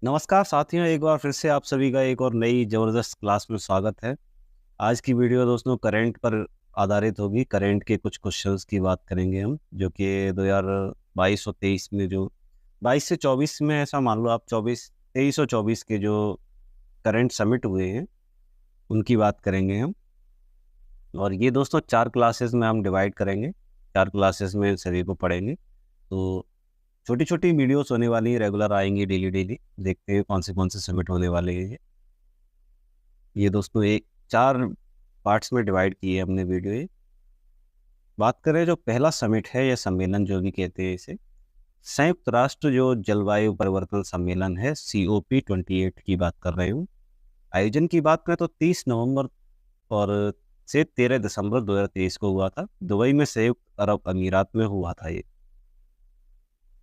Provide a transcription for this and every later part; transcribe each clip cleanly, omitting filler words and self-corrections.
नमस्कार साथियों, एक बार फिर से आप सभी का एक और नई ज़बरदस्त क्लास में स्वागत है। आज की वीडियो दोस्तों करंट पर आधारित होगी। करंट के कुछ क्वेश्चंस की बात करेंगे हम, जो कि 2022 और 23 में जो 22 से 24 में ऐसा मान लो आप 23 और 24 के जो करंट समिट हुए हैं, उनकी बात करेंगे हम। और ये दोस्तों 4 क्लासेस में हम डिवाइड करेंगे। 4 क्लासेस में सभी को पढ़ेंगे। तो छोटी-छोटी वीडियोस होने वाली हैं, रेगुलर आएँगी डेली। देखते हैं कौन से समिट होने वाले हैं ये। ये दोस्तों एक 4 पार्ट्स में डिवाइड की है हमने वीडियो ये। बात करें जो पहला समिट है या सम्मेलन जो भी कहते हैं इसे, संयुक्त राष्ट्र जो जलवायु परिवर्तन सम्मेलन है COP 28 की बात कर रहे हूँ। आयोजन की बात करें तो 30 नवंबर और से 13 दिसंबर 2023 को हुआ था। दुबई में संयुक्त अरब अमीरात में हुआ था ये।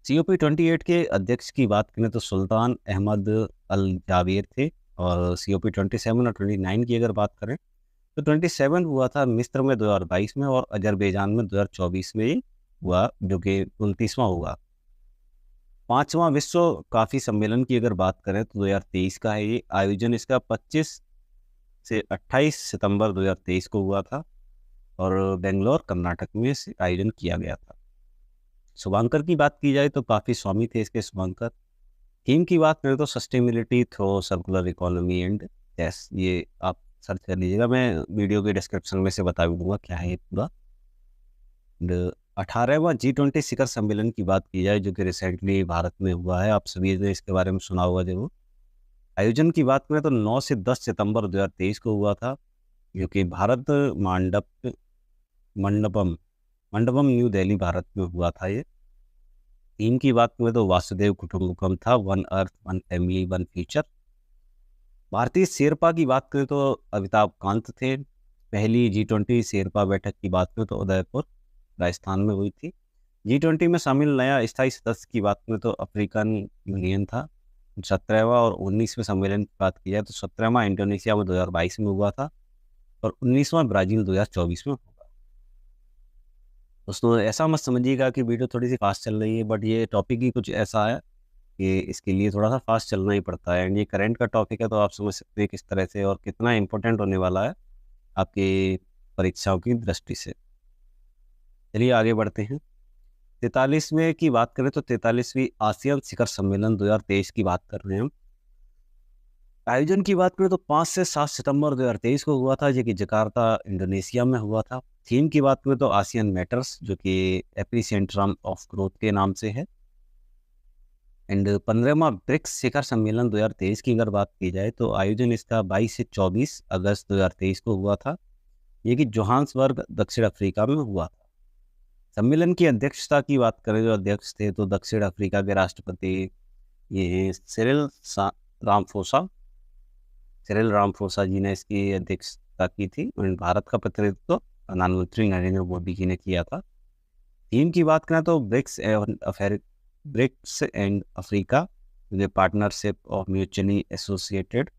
COP 28 के अध्यक्ष की बात करें तो सुल्तान अहमद अल जावेर थे। और COP 27 और 29 की अगर बात करें तो 27 हुआ था मिस्र में 2022 में, और अजरबैजान में 2024 में ये हुआ, जो कि 29वां होगा। 5वां विश्व काफ़ी सम्मेलन की अगर बात करें तो 2023 का है ये। आयोजन इसका 25 से 28 सितंबर 2023 को हुआ था, और बेंगलोर कर्नाटक में इसे आयोजन किया गया था। शुभांकर की बात की जाए तो काफ़ी स्वामी थे इसके शुभांकर। थीम की बात करें तो sustainability through circular economy and yes, ये आप सर्च कर लीजिएगा, मैं वीडियो के डिस्क्रिप्शन में से बता भी दूंगा क्या है ये पूरा। 18वां G20 शिखर सम्मेलन की बात की जाए, जो कि रिसेंटली भारत में हुआ है, आप सभी ने इसके बारे में सुना होगा जरूर। आयोजन की बात करें तो 9 से 10 सितंबर 2023 को हुआ था, जो कि भारत मंडपम मंडपम न्यू दिल्ली भारत में हुआ था ये। थीम की बात करें तो वासुदेव कुटुंबकम था, one earth one family one future. भारतीय शेरपा की बात करें तो अमिताभ कांत थे। पहली G20 शेरपा बैठक की बात करें तो उदयपुर राजस्थान में हुई थी। G20 में शामिल नया स्थायी सदस्य की बात करें तो अफ्रीकन यूनियन था। 17वां और 19वें सम्मेलन की बात की जाए तो 17वां इंडोनेशिया में 2022 में हुआ था, और 19वां ब्राज़ील 2024 में होगा। दोस्तों ऐसा मत समझिएगा कि वीडियो थोड़ी सी फास्ट चल रही है, बट ये टॉपिक ही कुछ ऐसा है कि इसके लिए थोड़ा सा फास्ट चलना ही पड़ता है। एंड ये करंट का टॉपिक है, तो आप समझ सकते हैं किस तरह से और कितना इम्पोर्टेंट होने वाला है आपकी परीक्षाओं की दृष्टि से। चलिए आगे बढ़ते हैं। 43वें की बात करें तो 43वीं आसियान शिखर सम्मेलन 2023 की बात कर रहे हैं हम। आयोजन की बात करें तो 5 से 7 सितंबर 2023 को हुआ था, जो कि जकार्ता इंडोनेशिया में हुआ था। थीम की बात करें तो आसियान मैटर्स, जो कि एपिसेंट्रम ऑफ ग्रोथ के नाम से है। एंड 15वां ब्रिक्स शिखर सम्मेलन 2023 की अगर बात की जाए तो आयोजन इसका 22 से 24 अगस्त 2023 को हुआ था, ये कि जोहान्सबर्ग दक्षिण अफ्रीका में हुआ था। सम्मेलन की अध्यक्षता की बात करें, जो अध्यक्ष थे तो दक्षिण अफ्रीका के राष्ट्रपति ये हैं रामफोसा सिरिल रामफोसा जी ने इसकी अध्यक्षता की थी, और भारत का प्रतिनिधित्व प्रधानमंत्री नरेंद्र मोदी जी ने किया था। थीम की बात करें तो BRICS and Africa partnership of mutually associated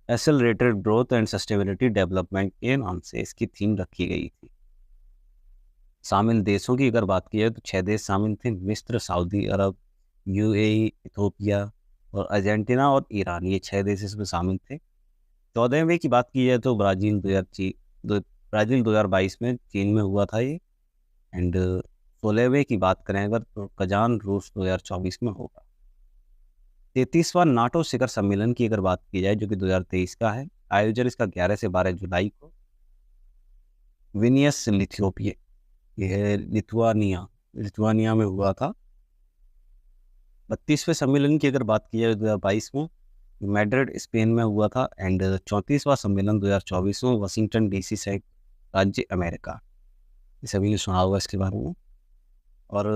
accelerated growth and sustainability development के नाम से इसकी थीम रखी गई थी। शामिल देशों की अगर बात की जाए तो 6 देश शामिल थे, मिस्र, सऊदी अरब, UAE, इथोपिया और अर्जेंटीना और ईरान, ये 6 देश इसमें शामिल थे। 14वें की बात की जाए तो ब्राज़ील 2022 में चीन में हुआ था ये। एंड 16वें की बात करें अगर तो कजान रूस 2024 में होगा। 33वां नाटो शिखर सम्मेलन की अगर बात की जाए, जो कि 2023 का है, आयोजन इसका 11 से 12 जुलाई को विनियस लिथुआनिया ये लिथुआनिया में हुआ था। 32वें सम्मेलन की अगर बात की जाए 2022 में मैड्रिड स्पेन में हुआ था। एंड 34वां सम्मेलन 2024 में वाशिंगटन DC संयुक्त राज्य अमेरिका, ये सभी ने सुना होगा इसके बारे में। और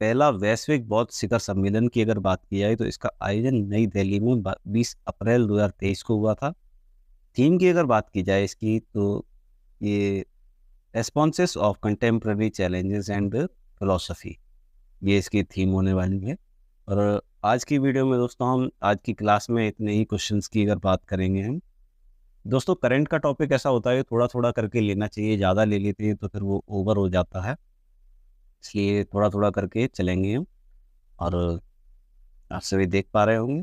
पहला वैश्विक बौद्ध शिखर सम्मेलन की अगर बात की जाए तो इसका आयोजन नई दिल्ली में 20 अप्रैल 2023 को हुआ था। थीम की अगर बात की जाए इसकी तो ये responses of contemporary challenges and philosophy, ये इसकी थीम होने वाली है। और आज की वीडियो में दोस्तों हम आज की क्लास में इतने ही क्वेश्चंस की अगर बात करेंगे हम। दोस्तों करंट का टॉपिक ऐसा होता है थोड़ा थोड़ा करके लेना चाहिए, ज़्यादा ले लेते हैं तो फिर वो ओवर हो जाता है, इसलिए थोड़ा थोड़ा करके चलेंगे हम। और आप सभी देख पा रहे होंगे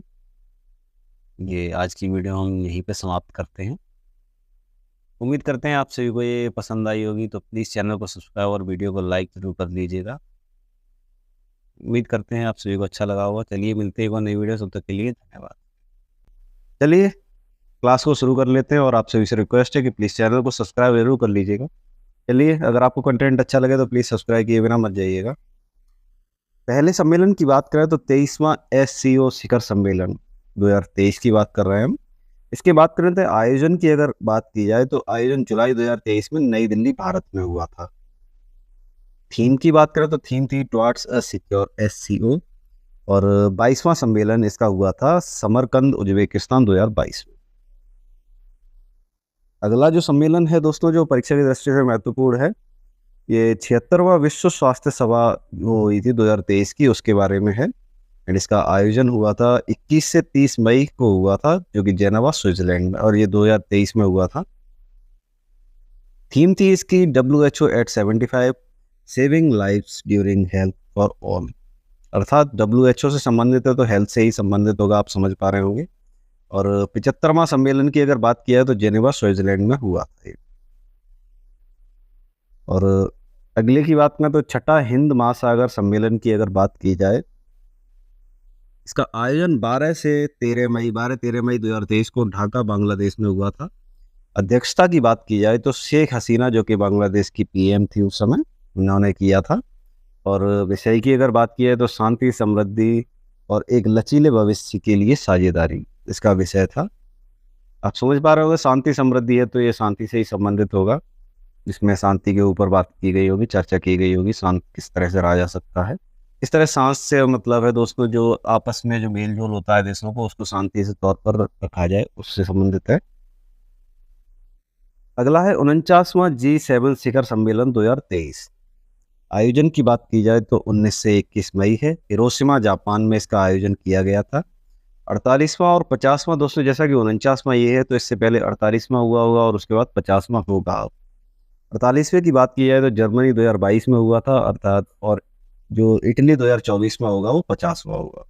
ये आज की वीडियो हम यहीं पे समाप्त करते हैं। उम्मीद करते हैं आप सभी को ये पसंद आई होगी, तो प्लीज़ चैनल को सब्सक्राइब और वीडियो को लाइक ज़रूर कर लीजिएगा। उम्मीद करते हैं आप सभी को अच्छा लगा होगा। चलिए मिलते हैं एक और नई वीडियो, तब तक के लिए धन्यवाद। चलिए क्लास को शुरू कर लेते हैं और आप सभी से रिक्वेस्ट है कि प्लीज़ चैनल को सब्सक्राइब ज़रूर कर लीजिएगा। चलिए, अगर आपको कंटेंट अच्छा लगे तो प्लीज़ सब्सक्राइब किए बिना मत जाइएगा। पहले सम्मेलन की बात करें तो 23वां SCO शिखर सम्मेलन 2023 की बात कर रहे हैं हम। इसके बात करें तो आयोजन की अगर बात की जाए तो आयोजन जुलाई 2023 में नई दिल्ली भारत में हुआ था। थीम की बात करें तो थीम थी टुवर्ड्स अ सिक्योर SCO और 22वां सम्मेलन इसका हुआ था समरकंद उज्बेकिस्तान 2022 में। अगला जो सम्मेलन है दोस्तों, जो परीक्षा की दृष्टि से महत्वपूर्ण है, ये 76वां विश्व स्वास्थ्य सभा जो हुई थी 2023 की, उसके बारे में है। एंड इसका आयोजन हुआ था 21 से 30 मई को हुआ था, जो कि जेनेवा स्विट्जरलैंड में, और ये 2023 में हुआ था। थीम थी इसकी WHO at 75 saving lives during health for all, अर्थात WHO से संबंधित है तो हेल्थ से ही संबंधित होगा, आप समझ पा रहे होंगे। और 75वां सम्मेलन की अगर बात किया है तो जेनेवा स्विट्जरलैंड में हुआ था। और अगले की बात करें तो छठा हिंद महासागर सम्मेलन की अगर बात की जाए, इसका आयोजन 12-13 मई 2023 को ढाका बांग्लादेश में हुआ था। अध्यक्षता की बात की जाए तो शेख हसीना, जो कि बांग्लादेश की PM थी उस समय, उन्होंने किया था। और विषय की अगर बात की जाए तो शांति, समृद्धि और एक लचीले भविष्य के लिए साझेदारी, इसका विषय था। आप समझ पा रहे होंगे, शांति समृद्धि है तो ये शांति से ही संबंधित होगा, जिसमें शांति के ऊपर बात की गई होगी, चर्चा की गई होगी, शांति किस तरह से रहा जा सकता है। इस तरह सांस से मतलब है दोस्तों, जो आपस में जो मेल जोल होता है देशों को, उसको शांति से तौर पर रखा जाए, उससे संबंधित है। अगला है 49वां G7 शिखर सम्मेलन 2023। आयोजन की बात की जाए तो 19 से 21 मई है, हिरोशिमा जापान में इसका आयोजन किया गया था। 48वां और 50वां दोस्तों, जैसा कि 49वां ये है तो इससे पहले 48वां हुआ होगा और उसके बाद 50वां होगा। 48वें की बात की जाए तो जर्मनी 2022 में हुआ था अर्थात, और जो इटली 2024 में होगा वो 50वां होगा।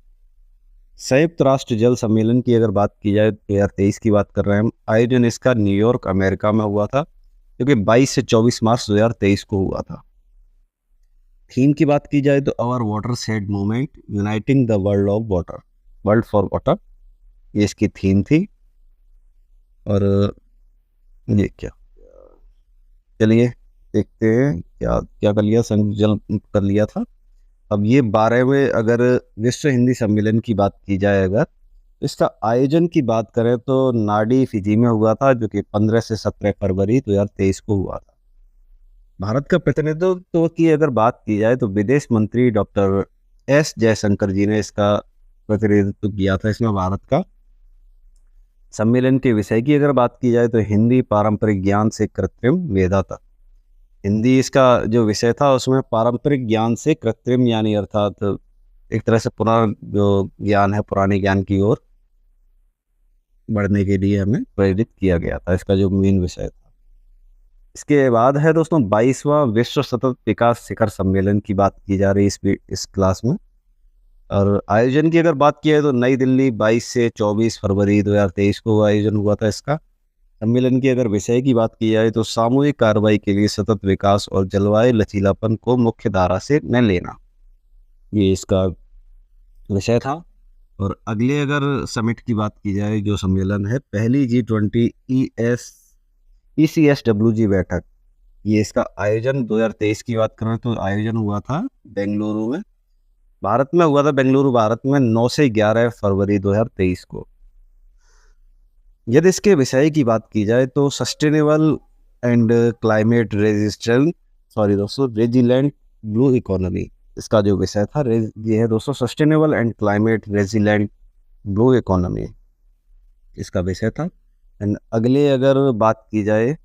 संयुक्त राष्ट्र जल सम्मेलन की अगर बात की जाए 2023 की बात कर रहे हैं हम, आयोजन इसका न्यूयॉर्क अमेरिका में हुआ था, जो कि 22 से 24 मार्च 2023 को हुआ था। थीम की बात की जाए तो our watershed movement uniting the world of water, world for water, ये इसकी थीम थी। और ये क्या, चलिए देखते हैं क्या क्या कर लिया, संयुक्त जल कर लिया था। अब ये 12वें अगर विश्व हिंदी सम्मेलन की बात की जाए, अगर इसका आयोजन की बात करें तो नाडी फिजी में हुआ था, जो कि 15 से 17 फरवरी 2023 को हुआ था। भारत का प्रतिनिधित्व की अगर बात की जाए तो विदेश मंत्री डॉक्टर S जयशंकर जी ने इसका प्रतिनिधित्व किया था इसमें भारत का। सम्मेलन के विषय की अगर बात की जाए तो हिंदी पारंपरिक ज्ञान से कृत्रिम वेदा तक, हिंदी इसका जो विषय था उसमें पारंपरिक ज्ञान से कृत्रिम, यानी अर्थात एक तरह से जो ज्ञान है पुराने ज्ञान की ओर बढ़ने के लिए हमें प्रेरित किया गया था, इसका जो मेन विषय था। इसके बाद है दोस्तों 22वां विश्व सतत विकास शिखर सम्मेलन की बात की जा रही है इस क्लास में। और आयोजन की अगर बात की है तो नई दिल्ली 22 से 24 फरवरी 2023 को आयोजन हुआ था इसका। सम्मेलन की अगर विषय की बात की जाए तो सामूहिक कार्रवाई के लिए सतत विकास और जलवायु लचीलापन को मुख्य धारा से न लेना, ये इसका विषय था। और अगले अगर समिट की बात की जाए, जो सम्मेलन है पहली G20 ECSWG बैठक, ये इसका आयोजन 2023 की बात करें तो आयोजन हुआ था बेंगलुरु में, भारत में हुआ था, बेंगलुरु भारत में 9 से 11 फरवरी 2023 को। यदि इसके विषय की बात की जाए तो sustainable and climate resistant, sorry दोस्तों, रेजिलेंट ब्लू इकोनॉमी, इसका जो विषय था ये है दोस्तों, sustainable and climate resilient blue economy, इसका विषय था। एंड अगले अगर बात की जाए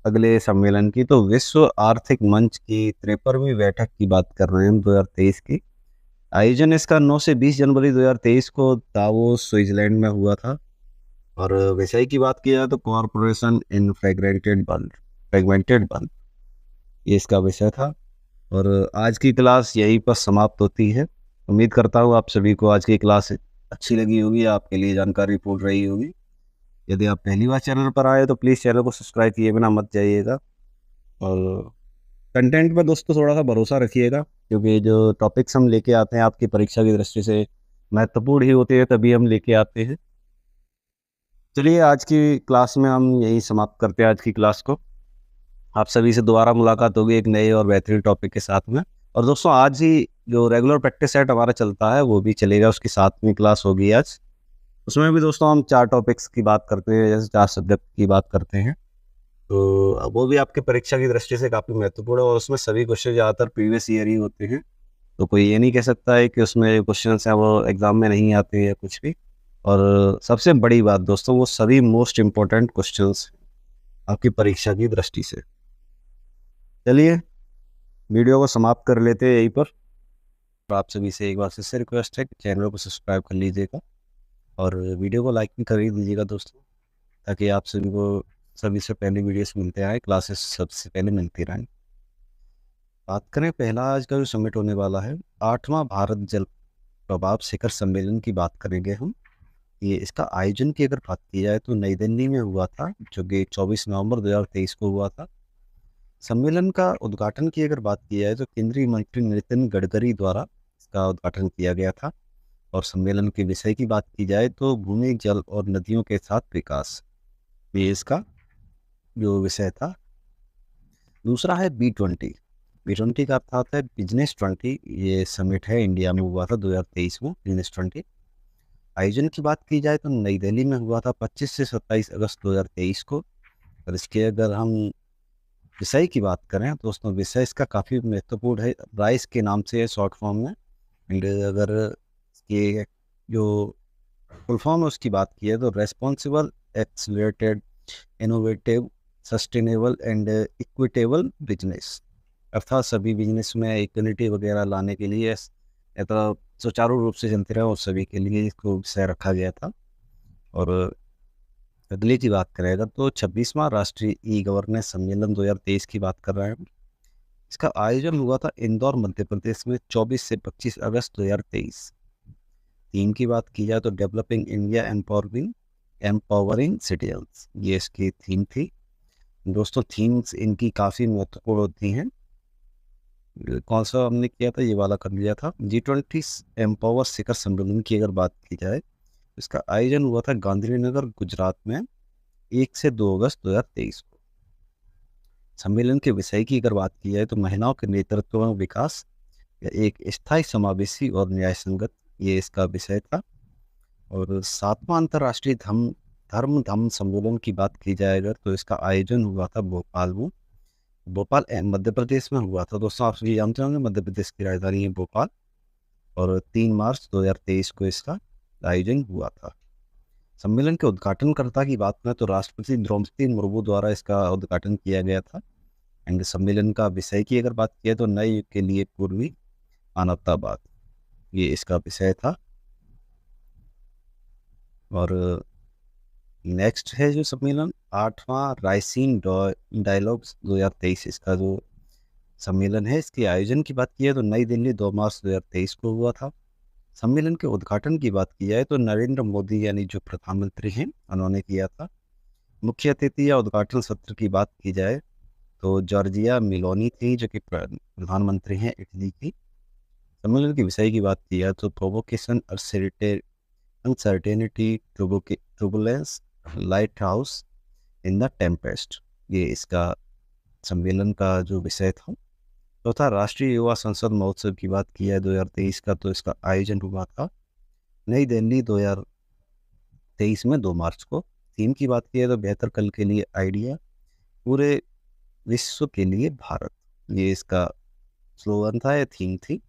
अगले सम्मेलन की तो विश्व आर्थिक मंच की 53वीं बैठक की बात कर रहे हैं हम 2023 की। आयोजन इसका 9 से 20 जनवरी 2023 को दावोस स्विट्जरलैंड में हुआ था। और विषय की बात की जाए तो कॉरपोरेशन इन फ्रेगमेंटेड बल्ब, ये इसका विषय था। और आज की क्लास यहीं पर समाप्त होती है। उम्मीद करता हूँ आप सभी को आज की क्लास अच्छी लगी होगी, आपके लिए जानकारी पूर्ण रही होगी। यदि आप पहली बार चैनल पर आए तो प्लीज़ चैनल को सब्सक्राइब किए बिना मत जाइएगा। और कंटेंट पर दोस्तों थोड़ा सा भरोसा रखिएगा, क्योंकि जो टॉपिक्स हम लेके आते हैं आपकी परीक्षा की दृष्टि से महत्वपूर्ण ही होते हैं, तभी हम लेके आते हैं। चलिए आज की क्लास में हम यही समाप्त करते हैं आज की क्लास को। आप सभी से दोबारा मुलाकात होगी एक नए और बेहतरीन टॉपिक के साथ में। और दोस्तों आज ही जो रेगुलर प्रैक्टिस सेट हमारा चलता है वो भी चलेगा, उसकी 7वीं क्लास होगी आज। उसमें भी दोस्तों हम 4 टॉपिक्स की बात करते हैं, जैसे 4 सब्जेक्ट की बात करते हैं। तो वो भी आपके परीक्षा की दृष्टि से काफ़ी महत्वपूर्ण है, और उसमें सभी क्वेश्चन ज़्यादातर प्रीवियस ईयर ही होते हैं। तो कोई ये नहीं कह सकता है कि उसमें क्वेश्चन हैं वो एग्ज़ाम में नहीं आते या कुछ भी। और सबसे बड़ी बात दोस्तों, वो सभी मोस्ट इम्पोर्टेंट क्वेश्चंस आपकी परीक्षा की दृष्टि से। चलिए वीडियो को समाप्त कर लेते हैं यहीं पर। आप सभी से एक बार फिर से रिक्वेस्ट है कि चैनल को सब्सक्राइब कर लीजिएगा और वीडियो को लाइक भी कर ही दीजिएगा दोस्तों, ताकि आप सभी को सभी से पहले वीडियोस मिलते आए, क्लासेस सबसे पहले मिलती रहें। बात करें पहला आज का जो समिट होने वाला है, 8वां भारत जल प्रभाव शिखर सम्मेलन की बात करेंगे हम। ये इसका आयोजन की अगर बात की जाए तो नई दिल्ली में हुआ था, जो कि 24 नवंबर 2023 को हुआ था। सम्मेलन का उद्घाटन की अगर बात की जाए तो केंद्रीय मंत्री नितिन गडकरी द्वारा इसका उद्घाटन किया गया था। और सम्मेलन के विषय की बात की जाए तो भूमि, जल और नदियों के साथ विकास, ये इसका जो विषय था। दूसरा है B20। B20 का अर्थ है बिजनेस 20। ये समिट है, इंडिया में हुआ था 2023 में बिजनेस 20। आयोजन की बात की जाए तो नई दिल्ली में हुआ था 25 से 27 अगस्त 2023 को। और इसके अगर हम विषय की बात करें तो दोस्तों विषय इसका काफ़ी महत्वपूर्ण है, राइस के नाम से है शॉर्ट फॉर्म में। एंड अगर इसके जो फुल फॉर्म है उसकी बात की है तो responsible, accelerated, innovative, sustainable and equitable business, अर्थात सभी बिजनेस में इक्वलिटी वगैरह लाने के लिए तो सुचारू रूप से चलते रहे, और सभी के लिए इसको विषय रखा गया था। और अगले की बात करेगा तो 26वां राष्ट्रीय ई गवर्नेंस सम्मेलन 2023 की बात कर रहे हैं। इसका आयोजन हुआ था इंदौर मध्य प्रदेश में 24 से 25 अगस्त 2023। थीम की बात की जाए तो डेवलपिंग इंडिया एम्पावरिंग सिटीजन्स, ये इसकी थीम थी। दोस्तों थीम्स इनकी काफ़ी महत्वपूर्ण होती हैं। कौन सा हमने किया था, ये वाला कर लिया था। G20 एम्पावर शिखर सम्मेलन की अगर बात की जाए, इसका आयोजन हुआ था गांधीनगर गुजरात में 1 से 2 अगस्त 2023 को। सम्मेलन के विषय की अगर बात की जाए तो महिलाओं के नेतृत्व में विकास या एक स्थायी, समावेशी और न्याय संगत, ये इसका विषय था। और 7वां अंतर्राष्ट्रीय धर्म सम्मेलन की बात की जाए अगर तो इसका आयोजन हुआ था भोपाल में। भोपाल मध्य प्रदेश में हुआ था। दोस्तों आप सभी जानते होंगे मध्य प्रदेश की राजधानी है भोपाल। और 3 मार्च 2023 को इसका आयोजन हुआ था। सम्मेलन के उद्घाटनकर्ता की बात करें तो राष्ट्रपति द्रौपदी मुर्मू द्वारा इसका उद्घाटन किया गया था। एंड सम्मेलन का विषय की अगर बात की तो नए युग के लिए पूर्वी मानवतावाद, ये इसका विषय था। और नेक्स्ट है जो सम्मेलन 8वां राइसीन डायलॉग्स 2023, इसका जो सम्मेलन है इसके आयोजन की बात की है तो नई दिल्ली 2 मार्च 2023 को हुआ था। सम्मेलन के उद्घाटन की बात की जाए तो नरेंद्र मोदी यानी जो प्रधानमंत्री हैं उन्होंने किया था। मुख्य अतिथि या उद्घाटन सत्र की बात की जाए तो जॉर्जिया मेलोनी थी, जो कि प्रधानमंत्री हैं इटली की। सम्मेलन के विषय की बात की जाए तो provocation, uncertainty, turbulence, light house in the tempest, ये इसका सम्मेलन का जो विषय था। चौथा राष्ट्रीय युवा संसद महोत्सव की बात की है 2023 का, तो इसका आयोजन हुआ था नई दिल्ली 2023 में 2 मार्च को। थीम की बात की है तो बेहतर कल के लिए आइडिया, पूरे विश्व के लिए भारत, ये इसका स्लोगन था या थीम थी।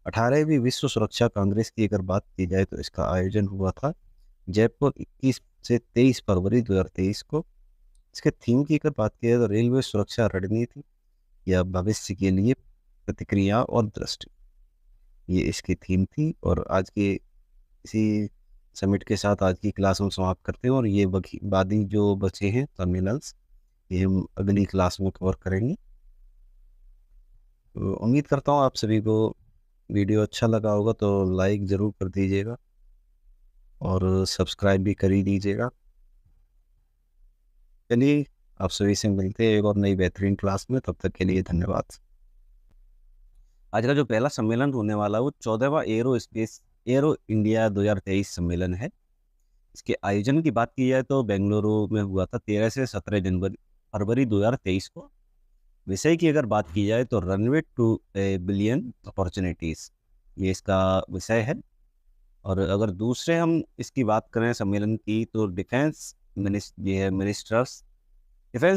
18वीं विश्व सुरक्षा कांग्रेस की अगर बात की जाए तो इसका आयोजन हुआ था जयपुर 21 से 23 फरवरी 2023 को। इसके थीम की अगर बात की जाए तो रेलवे सुरक्षा रणनीति या भविष्य के लिए प्रतिक्रिया और दृष्टि, ये इसकी थीम थी। और आज के इसी समिट के साथ आज की क्लास हम समाप्त करते हैं, और ये बाकी जो बचे हैं सम्मेलन ये हम अगली क्लास में कवर करेंगे। तो उम्मीद करता हूँ आप सभी को वीडियो अच्छा लगा होगा, तो लाइक ज़रूर कर दीजिएगा। और सब्सक्राइब भी कर ही दीजिएगा। चलिए, आप सभी से मिलते हैं एक और नई बेहतरीन क्लास में। तब तक के लिए धन्यवाद। आज का जो पहला सम्मेलन होने वाला है वो 14वां एरो इंडिया 2023 सम्मेलन है। इसके आयोजन की बात की जाए तो बेंगलुरु में हुआ था 13 से 17 जनवरी फरवरी 2023 को। विषय की अगर बात की जाए तो runway to a billion opportunities, ये इसका विषय है। और अगर दूसरे हम इसकी बात करें सम्मेलन की तो डिफेंस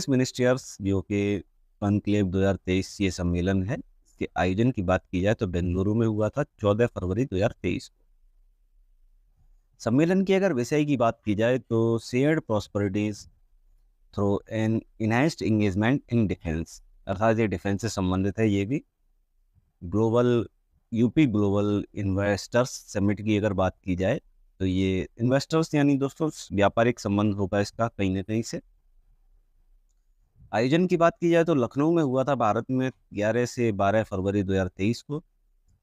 मिनिस्टर्स जो कि कॉन्क्लेव 2023 ये सम्मेलन है। इसके आयोजन की बात की जाए तो बेंगलुरु में हुआ था 14 फरवरी 2023 को। सम्मेलन की अगर विषय की बात की जाए तो shared prosperities through an enhanced engagement in defence, अर्थात ये डिफेंस से संबंधित है। ये भी यूपी ग्लोबल इन्वेस्टर्स समिट की अगर बात की जाए तो ये इन्वेस्टर्स यानी दोस्तों व्यापारिक संबंध होगा इसका कहीं ना कहीं से। आयोजन की बात की जाए तो लखनऊ में हुआ था भारत में 11 से 12 फरवरी 2023 को।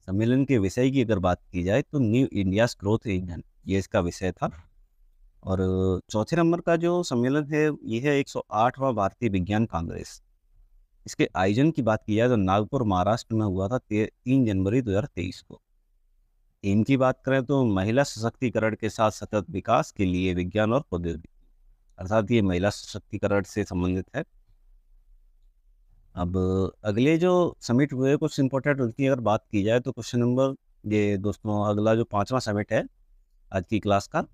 सम्मेलन के विषय की अगर बात की जाए तो न्यू इंडियाज ग्रोथ इंजन, ये इसका विषय था। और चौथे नंबर का जो सम्मेलन है ये है 108वां भारतीय विज्ञान कांग्रेस। इसके आयोजन की बात की जाए तो नागपुर महाराष्ट्र में हुआ था 3 जनवरी 2023 को। थीम की बात करें तो महिला सशक्तिकरण के साथ सतत विकास के लिए विज्ञान और प्रौद्योगिकी, अर्थात ये महिला सशक्तिकरण से संबंधित है। अब अगले जो समिट हुए कुछ इंपॉर्टेंट उनकी अगर बात की जाए तो क्वेश्चन नंबर ये दोस्तों अगला जो 5वां समिट है आज की क्लास का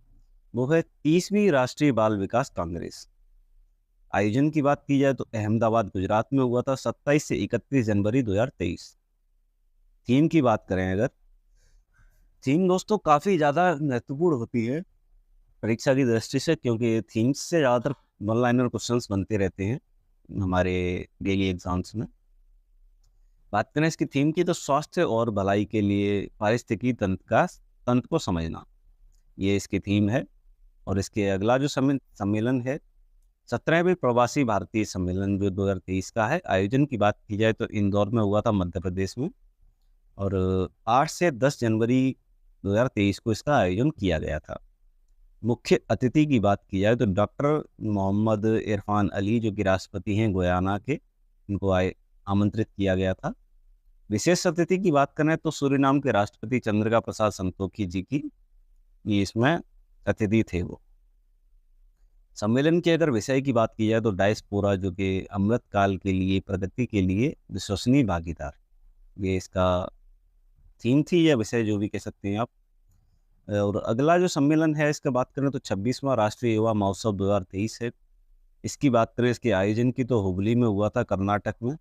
वो है 30वीं राष्ट्रीय बाल विकास कांग्रेस। आयोजन की बात की जाए तो अहमदाबाद गुजरात में हुआ था 27 से 31 जनवरी 2023। थीम की बात करें अगर, थीम दोस्तों काफ़ी ज़्यादा महत्वपूर्ण होती है परीक्षा की दृष्टि से, क्योंकि थीम्स से ज़्यादातर वन लाइनर क्वेश्चंस बनते रहते हैं हमारे डेली एग्जाम्स में। बात करें इसकी थीम की तो स्वास्थ्य और भलाई के लिए पारिस्थितिकी तंत्र को समझना, ये इसकी थीम है। और इसके अगला जो सम्मेलन है 17वें प्रवासी भारतीय सम्मेलन जो 2023 का है। आयोजन की बात की जाए तो इंदौर में हुआ था मध्य प्रदेश में। और 8 से 10 जनवरी 2023 को इसका आयोजन किया गया था। मुख्य अतिथि की बात की जाए तो डॉक्टर मोहम्मद इरफान अली जो कि राष्ट्रपति हैं गुयाना के, इनको आमंत्रित किया गया था। विशेष अतिथि की बात करें तो सूरीनाम के राष्ट्रपति चंद्रिका प्रसाद संतोखी जी की ये इसमें अतिथि थे वो। सम्मेलन के अगर विषय की बात की जाए तो डायस्पोरा जो कि अमृत काल के लिए प्रगति के लिए विश्वसनीय भागीदार, ये इसका थीम थी या विषय जो भी कह सकते हैं आप। और अगला जो सम्मेलन है इसका बात करें तो 26वां राष्ट्रीय युवा महोत्सव 2023 है। इसकी बात करें इसके आयोजन की तो हुबली में हुआ था कर्नाटक में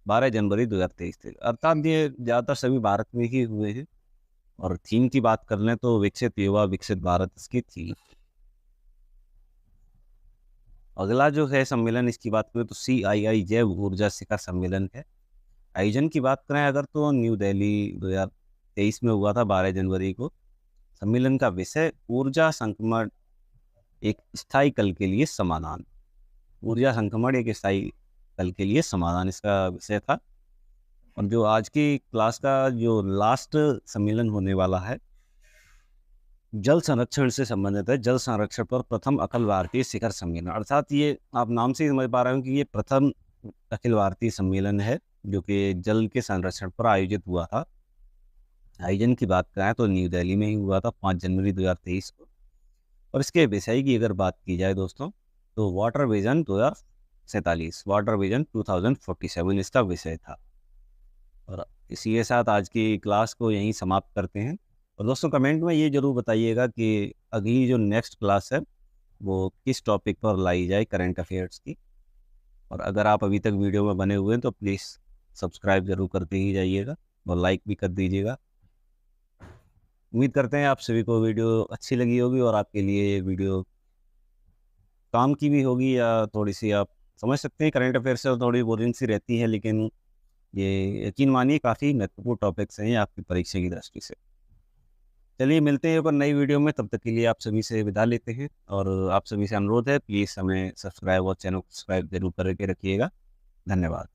12 जनवरी 2023 थे, अर्थात ये ज़्यादातर सभी भारत में ही हुए हैं। और थीम की बात कर लें तो विकसित युवा विकसित भारत इसकी थीम। अगला जो है सम्मेलन इसकी बात करें तो CII जैव ऊर्जा शिखर सम्मेलन है। आयोजन की बात करें अगर तो न्यू दिल्ली 2023 में हुआ था 12 जनवरी को। सम्मेलन का विषय ऊर्जा संक्रमण एक स्थायी कल के लिए समाधान, ऊर्जा संक्रमण एक स्थायी कल के लिए समाधान इसका विषय था। और जो आज की क्लास का जो लास्ट सम्मेलन होने वाला है जल संरक्षण से संबंधित है। जल संरक्षण पर प्रथम अखिल भारतीय शिखर सम्मेलन, अर्थात ये आप नाम से ही समझ पा रहे हो कि ये प्रथम अखिल भारतीय सम्मेलन है जो कि जल के संरक्षण पर आयोजित हुआ था। आयोजन की बात करें तो न्यू दिल्ली में ही हुआ था 5 जनवरी 2023 को। और इसके विषय की अगर बात की जाए दोस्तों तो वाटर विजन 2047, वाटर विजन 2047 इसका विषय था। और इसी के साथ आज की क्लास को यहीं समाप्त करते हैं। और दोस्तों कमेंट में ये जरूर बताइएगा कि अगली जो नेक्स्ट क्लास है वो किस टॉपिक पर लाई जाए करंट अफेयर्स की। और अगर आप अभी तक वीडियो में बने हुए हैं तो प्लीज़ सब्सक्राइब जरूर करते ही जाइएगा और लाइक भी कर दीजिएगा। उम्मीद करते हैं आप सभी को वीडियो अच्छी लगी होगी और आपके लिए ये वीडियो काम की भी होगी, या थोड़ी सी आप समझ सकते हैं करंट अफेयर से थोड़ी बोरिंग सी रहती है, लेकिन ये यकीन मानिए काफ़ी महत्वपूर्ण टॉपिक्स हैं आपकी परीक्षा की दृष्टि से। चलिए मिलते हैं एक नई वीडियो में, तब तक के लिए आप सभी से विदा लेते हैं। और आप सभी से अनुरोध है प्लीज़ हमें सब्सक्राइब और चैनल को सब्सक्राइब जरूर करके रखिएगा। धन्यवाद।